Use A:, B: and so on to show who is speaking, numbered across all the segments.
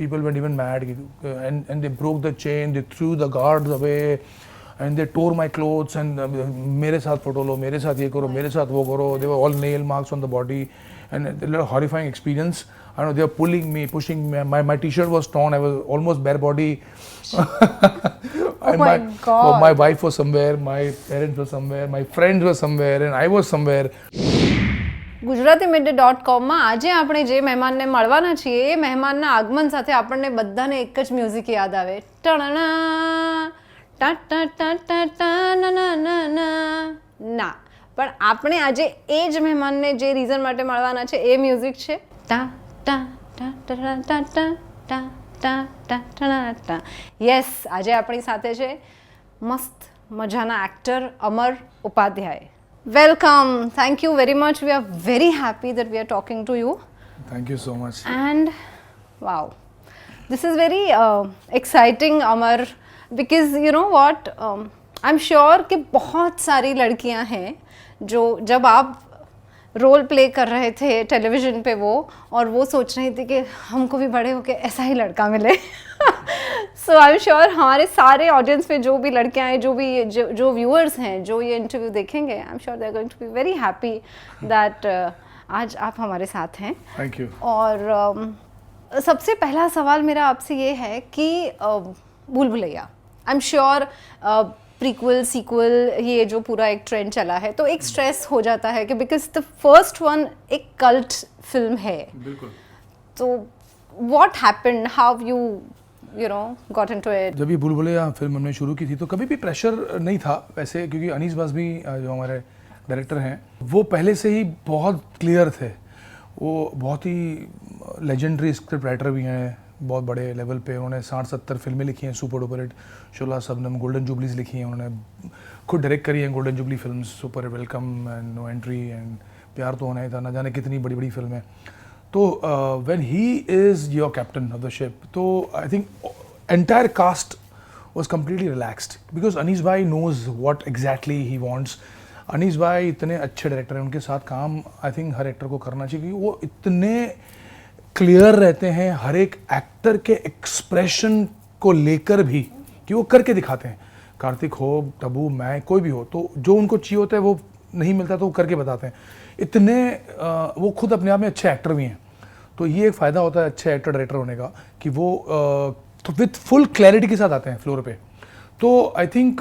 A: people went even mad, and they broke the chain, they threw the guards away, and they tore my clothes, and मेरे साथ photo लो, मेरे साथ ये करो, मेरे साथ वो करो. They were all nail marks on the body, and a horrifying experience. I don't know, they were pulling me, pushing me. My t-shirt was torn. I was almost bare body.
B: Oh my God.
A: My wife was somewhere, my parents were somewhere, my friends were somewhere, and I was somewhere.
B: GujaratiMedia.com માં આજે આપણે જે મહેમાનને મળવાના છીએ એ મહેમાનના આગમન સાથે આપણને બધાને એક જ મ્યુઝિક યાદ આવે. ટણના ટા ટા ટા ટા ટા ના ના ના ના ના પણ આપણે આજે એ જ મહેમાનને જે રીઝન માટે મળવાના છે એ મ્યુઝિક છે ટા ટા ટા ટા ટા ટા ટા ટા ટા ટા ટા. યસ, આજે આપણી સાથે છે મસ્ત મજાના actor Amar Upadhyay. Welcome. Thank you very much. We are very happy that we are talking to you.
A: Thank you so much.
B: And wow, this is very exciting, Amar, because you know what? I'm sure कि बहुत सारी लड़कियां हैं जो जब आप role play कर रहे थे टेलीविज़न पे वो और वो सोच रही थी कि हमको भी बड़े होके ऐसा ही लड़का मिले. सो आई एम श्योर हमारे सारे ऑडियंस में जो भी लड़कियां हैं, जो व्यूअर्स हैं, जो ये इंटरव्यू देखेंगे, I am sure they are going to be very happy that आज आप हमारे साथ हैं.
A: Thank you.
B: और सबसे पहला सवाल मेरा आपसे ये है कि Bhool Bhulaiyaa, I am sure prequel sequel ये जो पूरा एक ट्रेंड चला है तो एक स्ट्रेस हो जाता है कि बिकॉज द फर्स्ट वन एक कल्ट फिल्म है.
A: बिल्कुल.
B: तो what happened, how you know got into it?
A: जब ये भूल भुलैया फिल्म हमने शुरू की थी तो कभी भी प्रेशर नहीं था वैसे, क्योंकि अनीस बाज़मी जो हमारे डायरेक्टर हैं वो पहले से ही बहुत क्लियर थे. वो बहुत ही लेजेंडरी स्क्रिप्ट राइटर भी हैं, बहुत बड़े लेवल पे. उन्होंने 60-70 फिल्में लिखी हैं, super duper hit, Shola Shabnam, golden jubilees लिखी हैं. उन्होंने खुद डायरेक्ट करी हैं golden jubilee film, super welcome and no entry and प्यार तो होना ही था, ना जाने कितनी बड़ी बड़ी फिल्में. तो when he is your captain of the ship, तो I think entire cast was completely relaxed because Anees bhai knows what exactly he wants. Anees bhai इतने अच्छे डायरेक्टर हैं, उनके साथ काम आई थिंक हर एक्टर को करना चाहिए क्योंकि वो इतने क्लियर रहते हैं हर एक एक्टर के एक्सप्रेशन को लेकर भी कि वो करके दिखाते हैं. कार्तिक हो, तब्बू, मैं, कोई भी हो, तो जो उनको चाहिए होता है वो नहीं मिलता तो वो करके बताते हैं. इतने वो खुद अपने आप में अच्छे एक्टर भी हैं. तो ये एक फ़ायदा होता है अच्छे एक्टर डायरेक्टर होने का कि वो तो विथ फुल क्लैरिटी के साथ आते हैं फ्लोर पे. तो I think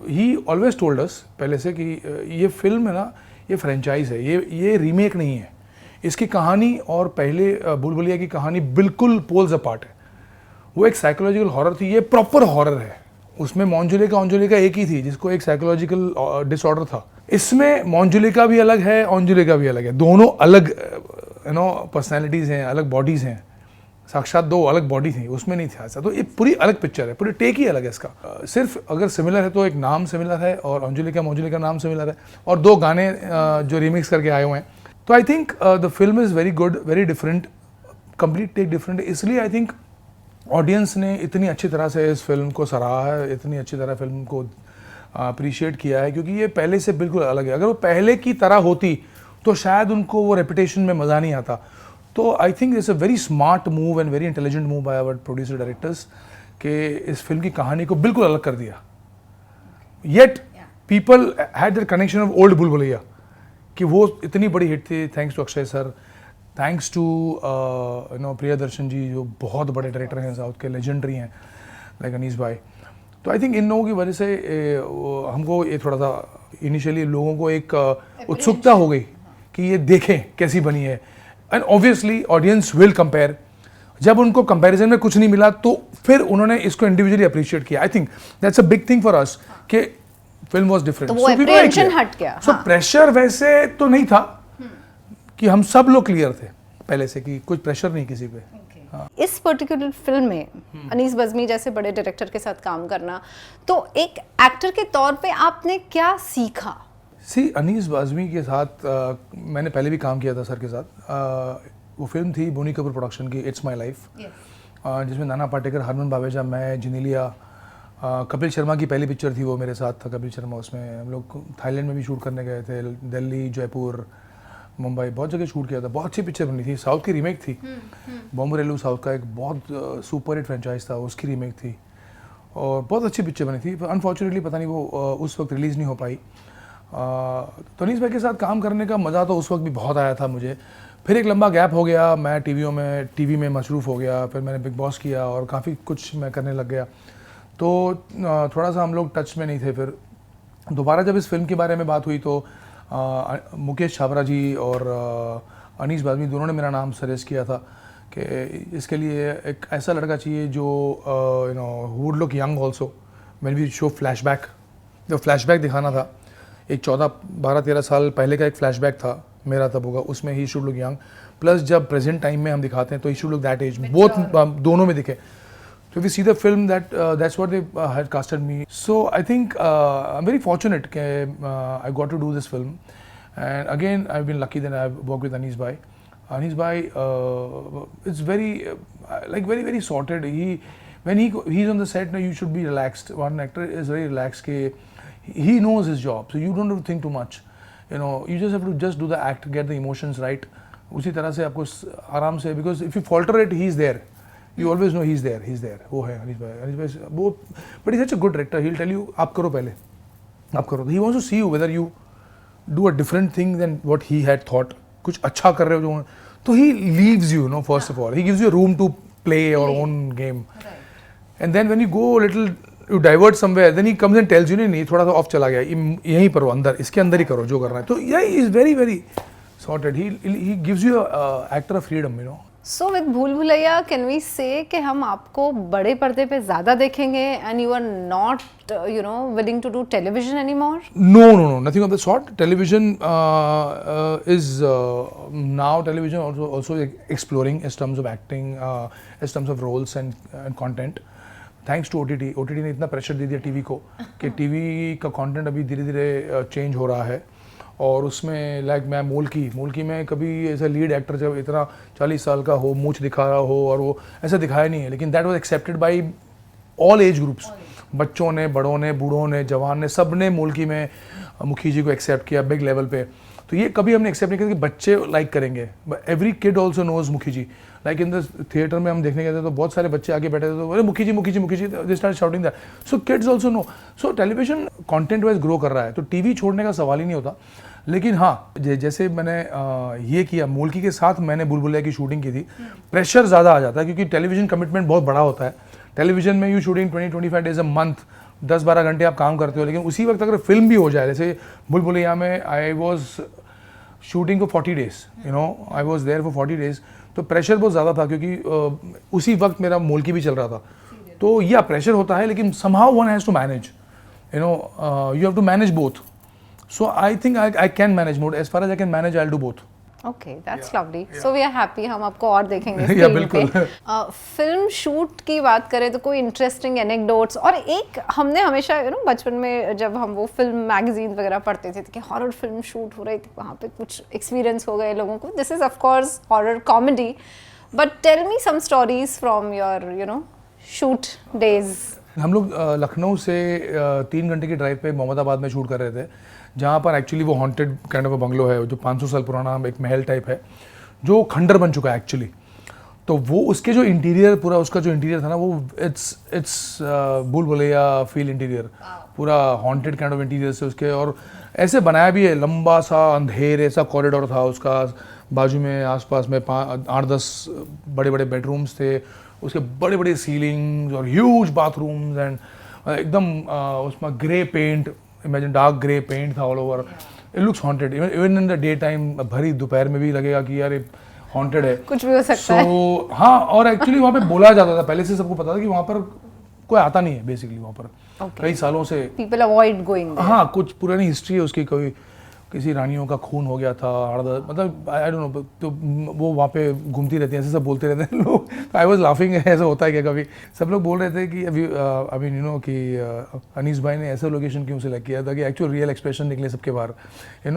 A: he always told us पहले से कि ये फिल्म है ना, ये फ्रेंचाइज है, ये रीमेक नहीं है. इसकी कहानी और पहले भूल भुलैया की कहानी बिल्कुल पोल्स अपार्ट है. वो एक साइकोलॉजिकल हॉरर थी, ये प्रॉपर हॉरर है. उसमें मॉन्जुलिका एक ही थी जिसको एक साइकोलॉजिकल डिसऑर्डर था. इसमें मॉन्जुलिका भी अलग है, ऑन्जुलिका भी अलग है. दोनों अलग यू नो पर्सनैलिटीज़ हैं, अलग बॉडीज़ हैं. साक्षात दो अलग बॉडी थी, उसमें नहीं था ऐसा. तो ये पूरी अलग पिक्चर है, पूरी टेक ही अलग है इसका. सिर्फ अगर सिमिलर है तो एक नाम सिमिलर है और मॉन्जुलिका नाम सिमिलर है और दो गाने जो रिमिक्स करके आए हुए हैं. तो I think the film is very good, very different, complete take different. इसलिए आई थिंक ऑडियंस ने इतनी अच्छी तरह से इस फिल्म को सराहा है, इतनी अच्छी तरह फिल्म को अप्रिशिएट किया है क्योंकि ये पहले से बिल्कुल अलग है. अगर वो पहले की तरह होती तो शायद उनको वो रेपुटेशन में मज़ा नहीं आता. तो I think it's a very smart move and very intelligent move by our producer directors कि इस फिल्म की कहानी को बिल्कुल अलग कर दिया. Yet people had that connection of old Bhool Bhulaiyaa कि वो इतनी बड़ी हिट थी. Thanks to Akshay sir, thanks to you know Priyadarshan ji जो बहुत बड़े डायरेक्टर हैं, साउथ के लेजेंडरी हैं लाइक अनीस भाई. तो आई थिंक इन लोगों की वजह से हमको ये थोड़ा सा इनिशियली लोगों को एक उत्सुकता हो गई कि ये देखें कैसी बनी है. And obviously audience will compare. जब उनको कंपैरिजन में कुछ नहीं मिला तो फिर उन्होंने इसको इंडिविजुअली अप्रिशिएट किया. I think that's a big thing for us कि फिल्म वॉज डिफरेंट.
B: तो वो एप्रीहेंशन हट गया.
A: सो प्रेशर वैसे तो नहीं था कि हम सब लोग क्लियर थे पहले से कि कुछ प्रेशर नहीं किसी पे.
B: इस पर्टिकुलर फिल्म में अनीस बाज़मी जैसे बड़े डायरेक्टर के साथ काम करना, तो एक एक्टर के तौर पे आपने क्या सीखा?
A: अनीस बाज़मी के साथ मैंने पहले भी काम किया था सर के साथ. वो फिल्म थी बोनी कपूर प्रोडक्शन की, इट्स माई लाइफ, जिसमें नाना पाटेकर, हरमन बावेजा, मैं, जिनेलिया, कपिल शर्मा की पहली पिक्चर थी, वो मेरे साथ था कपिल शर्मा. उसमें हम लोग थाईलैंड में भी शूट करने गए थे, दिल्ली, जयपुर, मुंबई, बहुत जगह शूट किया था, बहुत अच्छी पिक्चर बनी थी, साउथ की रीमेक थी। बॉम्बरेलू साउथ का एक बहुत सुपर हिट फ्रेंचाइज था, उसकी रीमेक थी और बहुत अच्छी पिक्चर बनी थी, पर अनफॉर्चुनेटली पता नहीं वो उस वक्त रिलीज़ नहीं हो पाई। तो अनीस भाई के साथ काम करने का मज़ा तो उस वक्त भी बहुत आया था मुझे। फिर एक लंबा गैप हो गया, मैं टीवी में मसरूफ़ हो गया, फिर मैंने बिग बॉस किया और काफ़ी कुछ मैं करने लग गया, तो थोड़ा सा हम लोग टच में नहीं थे। फिर दोबारा जब इस फिल्म के बारे में बात हुई तो मुकेश छाबरा जी और अनीस बाज़मी दोनों ने मेरा नाम सजेस्ट किया था कि इसके लिए एक ऐसा लड़का चाहिए जो you know would look young also when we show flashback. जो फ्लैशबैक दिखाना था, एक 14-12-13 साल पहले का एक फ्लैशबैक था मेरा तब होगा, उसमें he should look young, plus जब प्रेजेंट टाइम में हम दिखाते हैं तो he should look that age, both दोनों में दिखे। So if you see the film, that's what they had casted me. So I think I'm very fortunate that I got to do this film, and again I've been lucky that I've worked with Anees Bhai. Anees Bhai, it's very very very sorted. When he's on the set, now you should be relaxed. One actor is very relaxed. He knows his job, so you don't have to think too much. You know, you just have to just do the act, get the emotions right. उसी तरह से आपको आराम से, because if you falter it, he's there. You always know he's there. वो है अनीस भाई वो, but he's such a good director. He'll tell you आप करो पहले, आप करो. He wants to see you whether you do a different thing than what he had thought. कुछ अच्छा कर रहे हो जो, तो he leaves you, first of all. He gives you room to play your own game. And then when you go a little, you divert somewhere, then he comes and tells you नहीं थोड़ा सा of चला गया, यहीं पर अंदर, इसके अंदर ही करो जो करना है. तो yeah, he is very very sorted. He gives you actor a freedom,
B: so with भूल भुलैया कैन वी से कि हम आपको बड़े पर्दे पे ज़्यादा देखेंगे and you are not willing to do television any more?
A: No, nothing of the sort. Television is now television also exploring in terms of acting, in terms of roles and content. Thanks to OTT ने इतना pressure दे दिया TV को कि TV का content अभी धीरे धीरे change हो रहा है, और उसमें लाइक मैं मोल्की में कभी ऐसा लीड एक्टर जब इतना 40 साल का हो, मूंछ दिखा रहा हो, और वो ऐसा दिखाया नहीं है, लेकिन that was accepted by all age groups, बच्चों ने, बड़ों ने, बूढ़ों ने, जवान ने, सब ने मोल्की में मुखी जी को एक्सेप्ट किया बिग लेवल पे। तो ये कभी हमने एक्सेप्ट नहीं किया कि बच्चे लाइक करेंगे। एवरी किड ऑल्सो नोज मुखी जी। लाइक इन द थिएटर में हम देखने गए थे तो बहुत सारे बच्चे आगे बैठे थे, तो अरे Mukhi ji they start shouting that. So kids also know. So television content wise grow कर रहा है, तो टीवी छोड़ने का सवाल ही नहीं होता। लेकिन हाँ, जैसे मैंने ये किया, मोल्की के साथ मैंने बुलबुलिया की शूटिंग की थी, प्रेशर ज़्यादा आ जाता है क्योंकि टेलीविजन कमिटमेंट बहुत बड़ा होता है। टेलीविजन में you shooting 20-25 days a month, 10-12 घंटे आप काम करते हो, लेकिन उसी वक्त अगर फिल्म भी हो जाए, जैसे बुलबुलिया में I was shooting for 40 days, I was there for 40 days, तो प्रेशर बहुत ज़्यादा था क्योंकि उसी वक्त मेरा मोल्की भी चल रहा था। तो यह प्रेशर होता है, लेकिन somehow one has to manage, you have to manage both. So I think I can manage both. As far as I can manage, I'll do both.
B: Okay, that's lovely. So we are happy. हम आपको और देखेंगे
A: Yeah, बिल्कुल।
B: Film shoot की बात करें तो कोई इंटरेस्टिंग एनेक्डोट्स, और एक हमने हमेशा बचपन में जब हम वो फिल्म मैगजीन वगैरह पढ़ते थे कि हॉरर फिल्म शूट हो रही थी, वहाँ पे कुछ एक्सपीरियंस हो गए लोगों को। This is of course horror comedy, but tell me some stories from your shoot days.
A: हम लोग लखनऊ से 3 घंटे की ड्राइव पे मोहम्मदाबाद में शूट कर रहे थे, जहाँ पर एक्चुअली वो हॉन्टेड काइंड ऑफ बंगलो है, जो 500 साल पुराना एक महल टाइप है, जो खंडर बन चुका है एक्चुअली। तो वो उसके जो इंटीरियर, पूरा उसका जो इंटीरियर था ना, वो इट्स भूल भुलैया फील इंटीरियर, पूरा हॉन्टेड काइंड ऑफ इंटीरियर से उसके, और ऐसे बनाया भी है, लंबा सा अंधेर ऐसा कॉरिडोर था उसका, बाजू में आसपास में 8-10 बड़े बड़े बेडरूम्स थे, उसके बड़े बड़े सीलिंग्स और ह्यूज बाथरूम्स, एंड एकदम उसमें grey paint, imagine dark grey paint था all over. It looks haunted, even in the day time, भरी दोपहर में भी लगेगा कि यार ये हॉन्टेड है,
B: कुछ भी हो सकता है।
A: हाँ, और एक्चुअली वहाँ पे बोला जाता था, पहले से सबको पता था कि वहाँ पर कोई आता नहीं है बेसिकली, वहाँ पर कई सालों से
B: पीपल अवॉइड गोइंग।
A: हाँ, कुछ पुरानी हिस्ट्री है उसकी, कोई किसी रानियों का खून हो गया था, मतलब आई डोंट नो, तो वो वहाँ पे घूमती रहती हैं, ऐसे सब बोलते रहते हैं लोग। आई वाज लाफिंग, ऐसा होता है क्या कभी? सब लोग बोल रहे थे कि अभी कि अनीस भाई ने ऐसा लोकेशन क्यों सिलेक्ट किया था कि एक्चुअल रियल एक्सप्रेशन निकले सबके बाहर।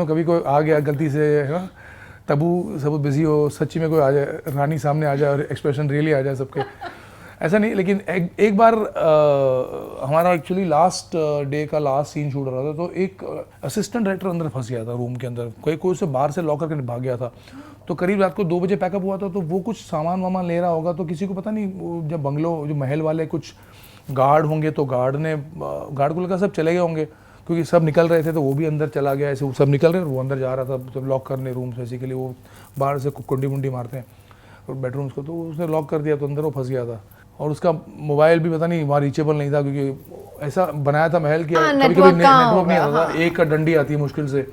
A: कभी कोई आ गया गलती से, है ना, तबू सब बिजी हो, सच्ची में कोई आ जाए, रानी सामने आ जाए और एक्सप्रेशन रियली आ जाए सबके। ऐसा नहीं, लेकिन एक बार हमारा एक्चुअली लास्ट डे का लास्ट सीन शूट हो रहा था, तो एक असिस्टेंट डायरेक्टर अंदर फंस गया था रूम के अंदर, कोई उसे बाहर से लॉक करके भाग गया था। तो करीब रात को 2 बजे पैकअप हुआ था, तो वो कुछ सामान वामान ले रहा होगा, तो किसी को पता नहीं, वो जब बंगलो जो महल वाले कुछ गार्ड होंगे, तो गार्ड को लगा सब चले गए होंगे, क्योंकि सब निकल रहे थे, तो वो भी अंदर चला गया, ऐसे सब निकल रहे हैं, वो अंदर जा रहा था, तो लॉक करने रूम बेसिकली, वो बाहर से कुंडी मुंडी मारते हैं और बेडरूम्स को, तो उसने लॉक कर दिया, तो अंदर वो फंस गया था। और उसका मोबाइल भी पता नहीं वहाँ रीचेबल नहीं था, क्योंकि ऐसा बनाया था महल कि कभी कभी नेटवर्क नहीं आता था, एक डंडी आती है मुश्किल से,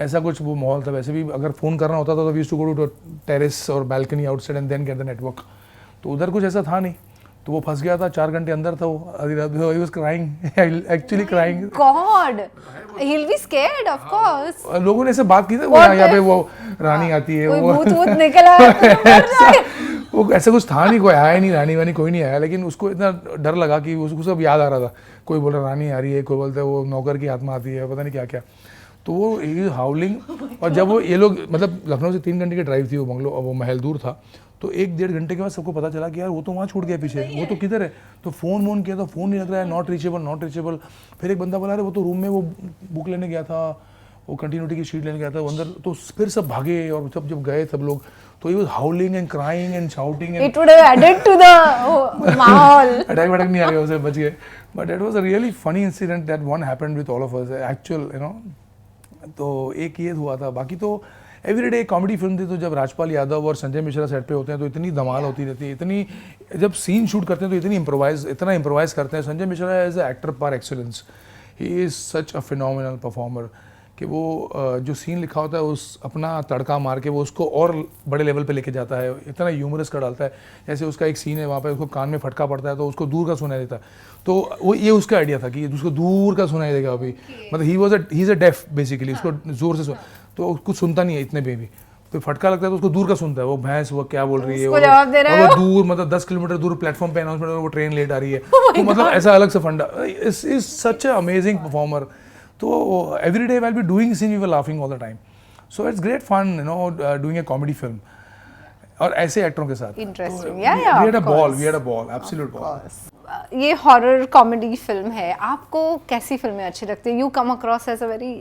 A: ऐसा कुछ वो माहौल था। वैसे भी अगर फ़ोन करना होता था तो we used to go to terrace और balcony outside and then get the network, तो उधर कुछ ऐसा था नहीं, तो वो फंस गया था। 4 घंटे अंदर था वो, आधी रात में। He was crying, actually crying.
B: God, he will be scared of course.
A: लोगों ने ऐसे बात की थी, वो यहाँ पे वो रानी आती है,
B: कोई
A: वो
B: भूत निकला
A: वो ऐसा कुछ था नहीं, कोई आया नहीं, रानी वानी कोई नहीं आया, लेकिन उसको इतना डर लगा कि उसको सब याद आ रहा था। कोई बोल रहा रानी आ रही है, कोई बोलता है वो नौकर की आत्मा आती है, पता नहीं क्या क्या। तो वो हाउलिंग, और जब वो ये लोग, मतलब लखनऊ से 3 घंटे की ड्राइव थी, वो बंगलो, वो महल दूर था, तो 1-1.5 घंटे के बाद सबको पता चला कि यार वो तो वहाँ छूट गया पीछे, वो तो किधर है। तो फ़ोन किया, तो फ़ोन नहीं लग रहा है, नॉट रीचेबल। फिर एक बंदा बोला, अरे वो तो रूम में वो बुक लेने गया था, वो कंटिन्यूटी की शीट लेने गया था वो अंदर। तो फिर सब भागे, और जब गए सब लोग, तो he was howling and crying and shouting,
B: it would have added to the माहौल।
A: अटैक नहीं आ गया उसे, बच गए। But that was a really funny incident that one happened with all of us actual, you know. तो एक ये हुआ था, बाकी तो एवरीडे कॉमेडी फिल्म थी। तो जब राजपाल यादव और संजय मिश्रा सेट पे होते हैं तो इतनी धमाल होती रहती है, इतनी, जब सीन शूट करते हैं तो इतना इम्प्रोवाइज करते हैं। Sanjay Mishra as a actor par excellence, he is such a phenomenal performer, कि वो जो सीन लिखा होता है उस अपना तड़का मार के वो उसको और बड़े लेवल पे लेके जाता है, इतना ह्यूमरस कर डालता है। जैसे उसका एक सीन है, वहाँ पे उसको कान में फटका पड़ता है, तो उसको दूर का सुनाई देता है, तो वो ये उसका आइडिया था कि उसको दूर का सुनाई देगा अभी, मतलब he is a deaf basically, उसको जोर से तो कुछ सुनता नहीं है इतने पे भी, तो फटका लगता है तो उसको दूर का सुनता है, वो भैंस वो क्या बोल रही है, वो दूर, मतलब 10 किलोमीटर दूर प्लेटफॉर्म पे अनाउंसमेंट, वो ट्रेन लेट आ रही है, तो मतलब ऐसा अलग से फंडा। Is such a amazing performer. तो every day while be doing scene we were laughing all the time, so it's great fun, you know, doing a comedy film और ऐसे एक्टरों के साथ।
B: Interesting,
A: we had a ball, absolute ball.
B: ये horror comedy film है, आपको कैसी फिल्में अच्छी लगती है? You come across as a very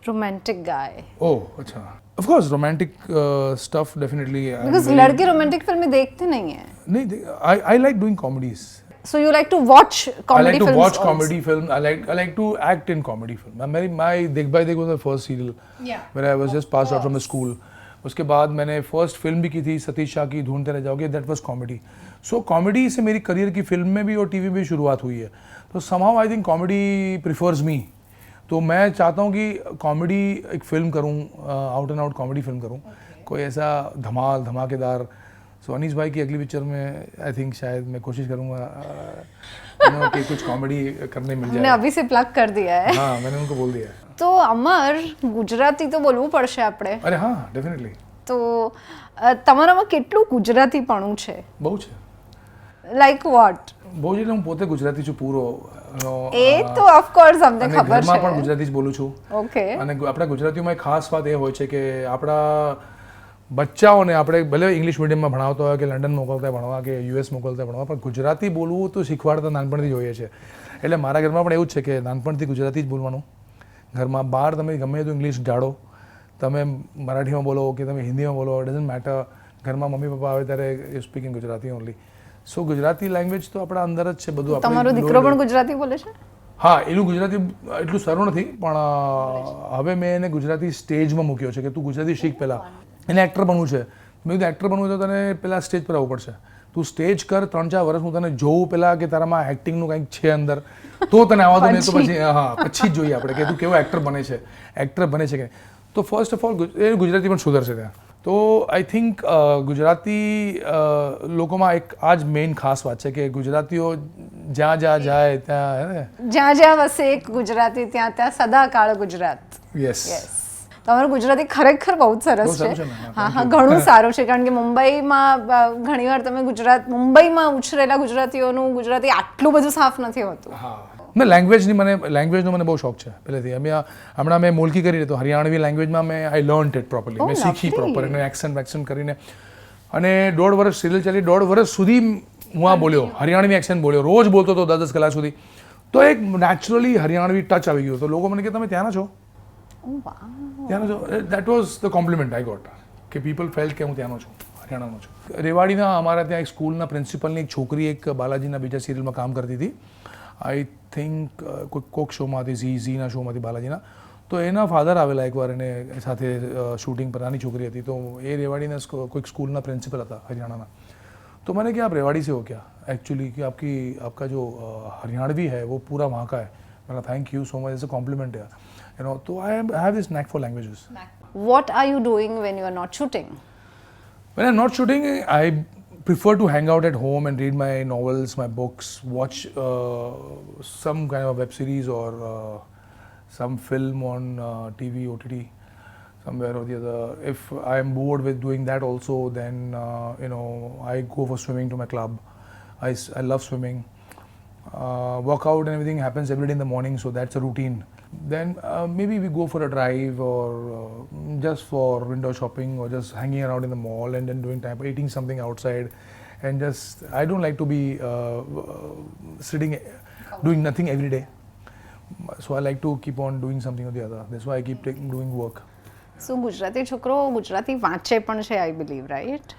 B: romantic guy.
A: Oh अच्छा, of course romantic stuff definitely,
B: because लड़के रोमांटिक फिल्में देखते नहीं हैं।
A: नहीं, I like doing comedies.
B: So you like to watch comedy
A: I like to
B: films
A: watch
B: also?
A: comedy film. I like to act in comedy film. My Dekh Bhai Dekh was my first serial.
B: Yeah.
A: Where I was just passed out from the school. उसके बाद मैंने first film भी की थी सतीश शाह की, ढूंढते रह जाओगे, that was comedy. So comedy से मेरी करियर की फिल्म में भी और टीवी में भी शुरुआत हुई है। तो somehow I think comedy prefers me. तो मैं चाहता हूँ कि कॉमेडी एक फिल्म करूँ, out and out comedy film करूँ, कोई ऐसा धमाकेदार। सो अनीस भाई की अगली पिक्चर में आई थिंक शायद मैं कोशिश करूँगा कि कुछ कॉमेडी करने मिल जाए।
B: मैंने अभी से प्लग कर दिया है।
A: हाँ, मैंने उनको बोल दिया है।
B: तो અમર ગુજરાતી તો બોલવું પડશે આપણે।
A: અરે હા, ડેફિનેટલી।
B: તો તમારામાં કેટલું ગુજરાતીપણું છે?
A: બહુ છે।
B: Like what?
A: બહુ જ, એટલે હું પોતે ગુજરાતી છું પૂરો।
B: એ તો ઓફકોર્સ અમને
A: અને
B: ખબર
A: ઘરમાં
B: છે।
A: પણ ગુજરાતી જ બોલું છું।
B: ઓકે।
A: અને આપણા ગુજરાતીઓમાં એક ખાસ વાત એ હોય છે કે આપણા બચ્ચાઓને આપણે ભલે ઇંગ્લિશ મીડિયમમાં ભણાવતા હોય કે લંડન મોકલતા ભણવા કે યુએસ મોકલતા ભણવા, પણ ગુજરાતી બોલવું તો શીખવાડતા નાનપણથી જોઈએ છે। એટલે મારા ઘરમાં પણ એવું જ છે કે નાનપણથી ગુજરાતી જ બોલવાનું। ઘરમાં બહાર તમે ગમે તો ઇંગ્લિશ જાડો, તમે મરાઠીમાં બોલો કે તમે હિન્દીમાં બોલો, ડઝન્ટ મેટર। ઘરમાં મમ્મી પપ્પા આવે ત્યારે you speak in Gujarati only. So Gujarati language તો આપણા અંદર જ છે બધું।
B: તમારો દીકરો પણ ગુજરાતી બોલે છે?
A: હા, એનું ગુજરાતી એટલું સારું નથી, પણ હવે મેં એને ગુજરાતી સ્ટેજમાં મૂક્યો છે કે તું ગુજરાતી શીખ પહેલાં, એને એક્ટર બનવું છે। મેં કીધું એક્ટર બનવું તો તને પહેલાં સ્ટેજ પર આવવું પડશે, તું સ્ટેજ કર 3-4 વર્ષ, હું તને જોઉં પહેલાં કે તારામાં એક્ટિંગનું કંઈક છે અંદર, તો તને આવવા દો, નહીં તો પછી હા પછી જ જોઈએ આપણે કે તું કેવો એક્ટર બને છે કે। તો ફર્સ્ટ ઓફ ઓલ એ ગુજરાતી પણ સુધરશે ત્યાં। તો આઈ થિંક ગુજરાતી લોકોમાં એક આ જ મેઇન ખાસ વાત છે કે ગુજરાતીઓ જ્યાં જાય ત્યાં હે ને,
B: જ્યાં જ્યાં વસે એક ગુજરાતી ત્યાં ત્યાં સદાકાળ ગુજરાત।
A: યસ,
B: તમારું ગુજરાતી ખરેખર બહુ જ સરસ છે। હા હા, ઘણું સારું છે, કારણ કે મુંબઈમાં ઘણીવાર તમે મુંબઈમાં ઉછરેલા ગુજરાતીઓનું ગુજરાતી આટલું બધું સાફ નથી હોતું।
A: હા, ના લેંગ્વેજનો મને બહુ શોખ છે પહેલેથી। હમણાં મેં મોલકી કરી તો હરિયાણવી લેંગ્વેજમાં મેં આઈ લર્ન ઇટ પ્રોપરલી, મેં શીખી પ્રોપર એને એક્સન્ટ કરીને। અને 1.5 વર્ષ સિરિયલ ચાલી, 1.5 વર્ષ સુધી હું આ બોલ્યો હરિયાણવી એક્સેન્ટ બોલ્યો રોજ બોલતો હતો 10 કલાક સુધી તો એક નેચરલી હરિયાણવી ટચ આવી ગયો તો લોકો મને કે તમે ત્યાંના છો
B: Oh, wow.
A: ત્યાંનો છો that was the compliment I got કે પીપલ ફેલ્ટ કે હું ત્યાંનો છું હરિયાણાનો છું રેવાડીના અમારા ત્યાં એક સ્કૂલના પ્રિન્સિપલની એક છોકરી એક બાલાજીના બીજા સિરિયલમાં કામ કરતી હતી આઈ થિંક કોક શોમાં હતી ઝીના શોમાંથી બાલાજીના તો એના ફાધર આવેલા એકવાર એને સાથે શૂટિંગ પર નાની છોકરી હતી તો એ રેવાડીના કોઈક સ્કૂલના પ્રિન્સિપલ હતા હરિयाणा तो मैंने क्या आप रेवाड़ी से हो क्या एक्चुअली कि आपका जो हरियाणवी है वो पूरा वहाँ का है मैंने thank you so much as a compliment है यू नो तो I have this knack for languages
B: What are you doing when you are not shooting?
A: When I'm not shooting, I prefer to hang out at home and read my novels, my books, watch some kind of web series or some film on TV, OTT, somewhere or the other. If I am bored with doing that also, then you know I go for swimming to my club. I love swimming. Workout and everything happens every day in the morning, so that's a routine. Then maybe we go for a drive or just for window shopping or just hanging around in the mall and then doing time eating something outside and just I don't like to be sitting doing nothing every day so I like to keep on doing something or the other that's why I keep doing work.
B: So Gujarati છોકરો ગુજરાતી વાંચે પણ છે I believe right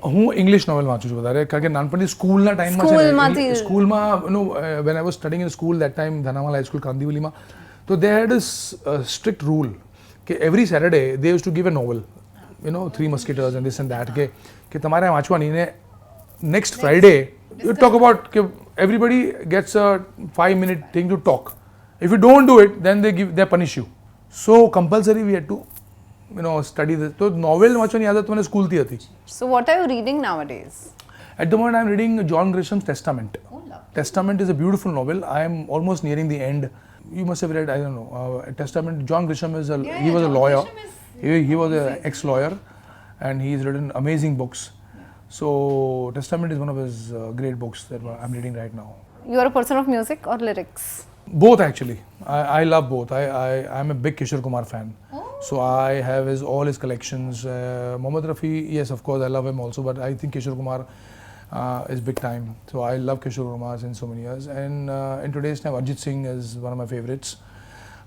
A: હું English novel વાંચું છું વધારે કારણ કે નાનપણથી સ્કૂલના ટાઈમમાં છે સ્કૂલમાં નો when I was studying in school that time Dhanamal high school કાંદિવલીમાં તો they had a strict rule કે every Saturday they use to give a novel you know three musketeers and this and that કે તમારે વાંચવાની ને next Friday you talk about કે everybody gets a 5 minute thing to talk if you don't do it then they punish you so compulsory we head two you know study this તો novel વાંચવાની આદત મને સ્કૂલથી હતી
B: So what are you reading nowadays?
A: At the moment I am reading John Grisham's Testament. Testament is a beautiful novel. I am almost nearing the end. You must have read, I don't know, Testament. John Grisham is he was a lawyer. He was an ex-lawyer and he's written amazing books. So Testament is one of his great books that I'm reading right now.
B: You are a person of music or lyrics?
A: Both actually. I love both. I'm a big Kishore Kumar fan. So I have all his collections. Mohammad Rafi, yes, of course, I love him also, but I think Kishore Kumar is big time. So I love Kishore Kumar since so many years. And in today's time, Arjit Singh is one of my favorites.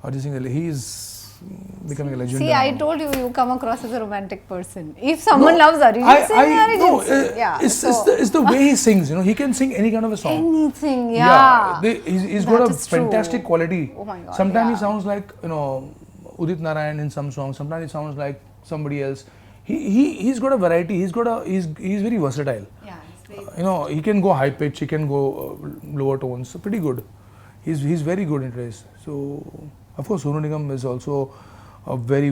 A: Arjit Singh, he's becoming a legend.
B: See,
A: now.
B: I told you, you come across as a romantic person. If someone loves Arijit Singh, Arijit Singh. Yeah.
A: It's the way he sings. You know, he can sing any kind of a song.
B: Anything, yeah.
A: He's got a
B: That is true.
A: fantastic quality.
B: Oh my God,
A: Sometimes he
B: yeah.
A: sounds like Udit Narayan in some songs. Sometimes he sounds like somebody else. He's got a variety. He's very versatile.
B: Yeah, it's very
A: You know, he can go high pitch. He can go lower tones. So pretty good. He's very good in this. So of course Sonu Nigam is also a very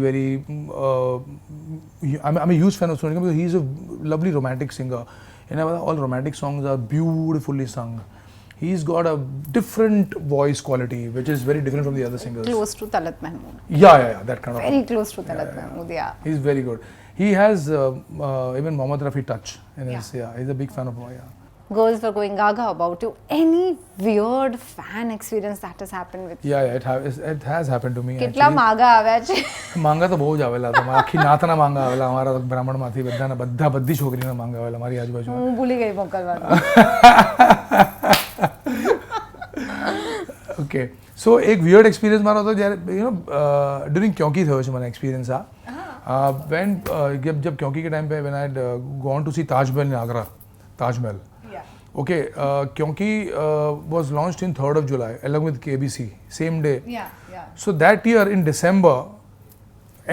A: I'm a huge fan of Sonu Nigam because he's a lovely romantic singer. And all romantic songs are beautifully sung. He's got a different voice quality which is very different from the other singers.
B: close to Talat Mahmood.
A: Yeah, that kind of.
B: Very close to Talat Mahmood, yeah.
A: He's very good. He has even Mohammad Rafi touch. He's a big fan of
B: Girls were going gaga about you. Any weird fan experience that has happened with you?
A: it has happened to me.
B: કેટલા માગા આવ્યા છે?
A: માંગા તો બહુ જ આવેલા હતા આખી નાતના માંગા આવેલા અમારા બ્રાહ્મણમાંથી બધી છોકરીના માંગા આવેલા મારી આજુબાજુ
B: હું ભૂલી ગઈ મોકલવાનું.
A: ઓકે સો એક વિયર્ડ એક્સપિરિયન્સ મારો હતો જ્યારે ડ્યુરિંગ ક્યોંકી થયો છે મને એક્સપિરિયન્સ when जब क्योंकि के टाइम पे when I had gone to see Taj Mahal in Agra, Taj Mahal. Okay, Kyonki was launched in 3rd of July along with KBC, same day. So that year in December,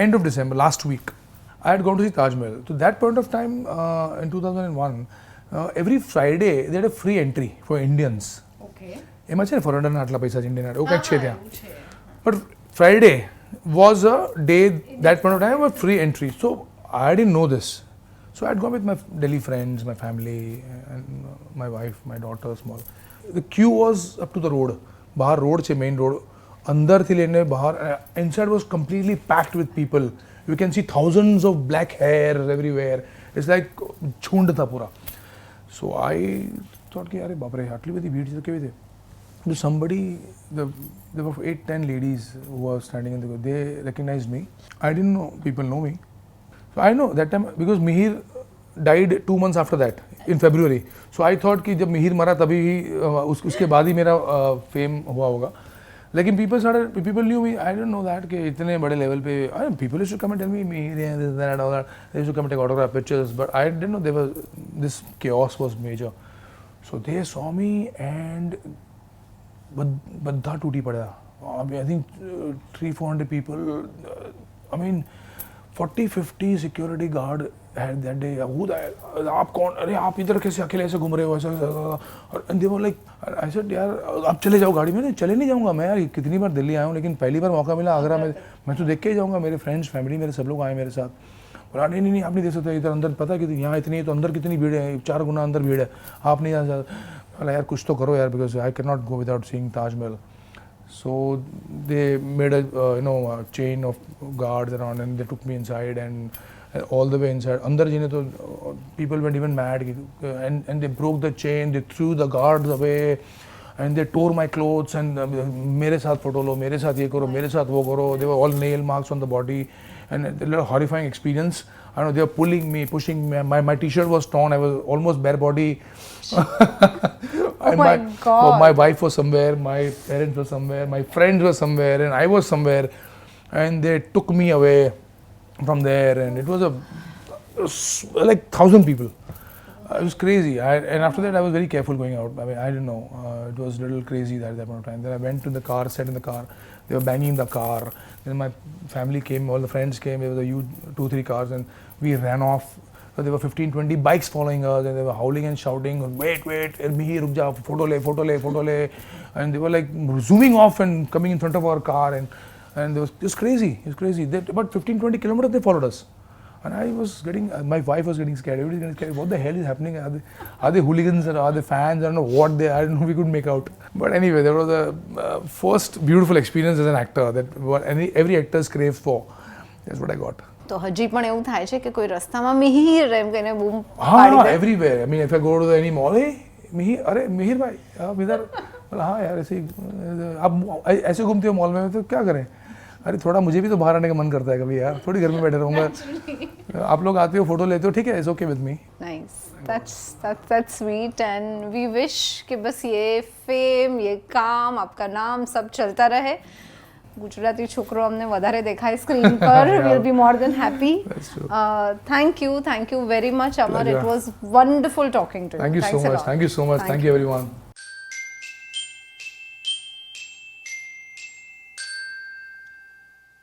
A: end of December, last week, I had gone to see Taj Mahal. So that point of time in 2001, every Friday they had a free entry for Indians.
B: Okay.
A: એમાં છે ને ફોરેનરના આટલા પૈસા છે Indian એવું કંઈક છે ત્યાં but Friday was a day that point of time was free entry. So I didn't know this. So I had gone with my Delhi friends, my family, and my wife, my daughter, small. The queue was up to the road. बाहर road છે main road. अंदर थी लेने बाहर. Inside was completely packed with people. You can see thousands of black hair everywhere. It's like झुंड था पूरा. So I thought कि अरे बाप रे आटली बड़ी भीड़ थी तो केवी थी. So somebody, there were 8-10 ladies who were standing in the queue. They recognized me. I didn't know people know me. So I know that time because Mihir died 2 months after that in February. So I thought कि जब मिहिर मरा तभी ही उसके बाद ही मेरा fame हुआ होगा. लेकिन people knew me. I didn't know that कि इतने बड़े लेवल पे people used to come and tell me Mihir this that all that. They used to come and take autograph pictures, but I didn't know this chaos was major. So they saw me and बद्धा टूटी पड़ा. I think 300-400 people. I mean 40-50 security guard had that day. Who that? आप कौन? अरे आप इधर कैसे अकेले ऐसे घूम रहे हो ऐसा? And they were like, I said यार आप चले जाओ गाड़ी में. नहीं चले नहीं जाऊँगा मैं यार. कितनी बार दिल्ली आया हूँ लेकिन पहली बार मौका मिला आगरा में. मैं तो देख के ही जाऊँगा. मेरे फ्रेंड्स फैमिली मेरे सब लोग आए मेरे साथ. बोला नहीं आप नहीं देख सकते इधर अंदर. पता है कि यहाँ इतनी है तो अंदर कितनी भीड़ है. 4 गुना अंदर भीड़ है. आप नहीं जा सकते. बोला यार कुछ तो करो यार because I can not go without seeing Taj Mahal. So they made a chain of guards around and they took me inside and all the way inside. अंदर जीने तो people went even mad and they broke the chain, they threw the guards away and they tore my clothes and मेरे साथ photo लो, मेरे साथ ये करो, मेरे साथ वो करो. They were all nail marks on the body and a little horrifying experience. I don't know, they were pulling me, pushing me. My t-shirt was torn. I was almost bare body.
B: Oh my God.
A: My wife was somewhere, my parents were somewhere, my friends were somewhere, and I was somewhere. And they took me away from there, and it was like 1,000 people. It was crazy. And after that, I was very careful going out. I mean, I didn't know. It was a little crazy that point of time. Then I went to the car, sat in the car. They were banging the car. Then my family came, all the friends came. There was a huge 2-3 cars, and we ran off. So there were 15-20 bikes following us, and they were howling and shouting, wait, Mihir, ruk ja, photo le. And they were like zooming off and coming in front of our car, and it was crazy. It was crazy. About 15-20 kilometers they followed us. And I was my wife was getting scared. Everybody was getting scared. What the hell is happening? Are they hooligans or are they fans? I don't know what I don't know. We couldn't make out. But anyway, there was a first beautiful experience as an actor that every actor craves for. That's what I got.
B: તો હજી પણ એવું થાય છે કે કોઈ રસ્તામાં મિહિર એમ કહીને બૂમ
A: हाँ
B: પાડી દે?
A: everywhere. I mean, if I go to any mall, hey, Mihir भाई आप इधर. बोला हाँ यार ऐसे आप ऐसे घूमते हो मॉल में तो क्या करें. अरे थोड़ा मुझे भी तो बाहर आने का मन करता है कभी यार. थोड़ी घर में बैठे रहूँगा. आप लोग आते हो फोटो लेते हो ठीक है. It's okay with me.
B: Nice. that's sweet and we wish कि बस ये फेम ये काम आपका नाम सब चलता रहे. ગુજરાતી છોકરો અમને વધારે દેખાય સ્ક્રીન પર. we'll be more than happy. Thank you very much Amar. It was wonderful talking to you.
A: Thank you so much. Thank you so much. Thank you everyone.